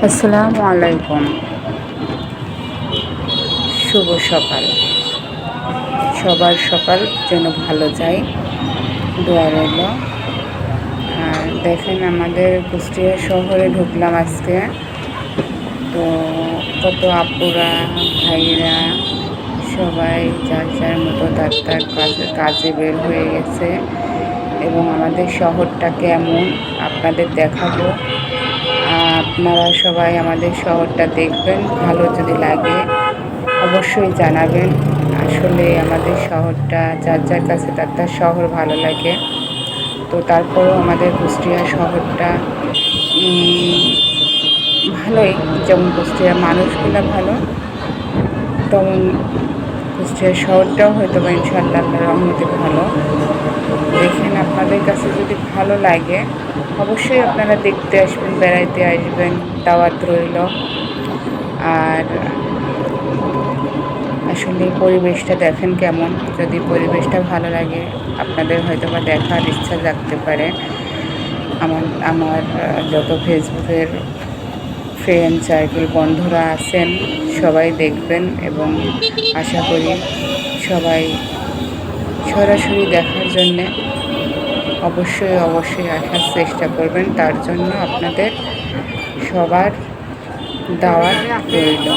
আসসালামু আলাইকুম। শুভ সকাল। সবার সকাল যেন ভালো যায়, দোয়া রইল। আর দেখেন, আমাদের কুষ্টিয়া শহরে ঢুকলাম আজকে। তো কত আপুরা, ভাইরা সবাই যার যার মতো তার তার কাজে বের হয়ে গেছে। এবং আমাদের শহরটা কেমন আপনাদের দেখাবো। আপনারা সবাই আমাদের শহরটা দেখবেন, ভালো যদি লাগে অবশ্যই জানাবেন। আসলে আমাদের শহরটা যার যার কাছে তার তার শহর ভালো লাগে। তো তারপরেও আমাদের কুষ্টিয়া শহরটা ভালোই। যেমন কুষ্টিয়ার মানুষগুলো ভালো, তেমন কুষ্টিয়া শহরটাও হয়তো বা ইনশাআল্লাহ আল্লাহর রহমতে ভালো। দেখেন, আপনাদের কাছে যদি ভালো লাগে অবশ্যই আপনারা দেখতে আসবেন, বেড়াইতে আসবেন, দাওয়াত রইল। আর আসলে পরিবেশটা দেখেন কেমন। যদি পরিবেশটা ভালো লাগে আপনাদের হয়তো বা দেখার ইচ্ছা জাগতে পারে। আমার যত ফেসবুকের ফ্রেন্ড সার্কেল বন্ধুরা আছেন সবাই দেখবেন, এবং আশা করি সবাই সরাসরি দেখার জন্যে অবশ্যই আসার চেষ্টা করবেন। তার জন্য আপনাদের সবার দাওয়াত রইল।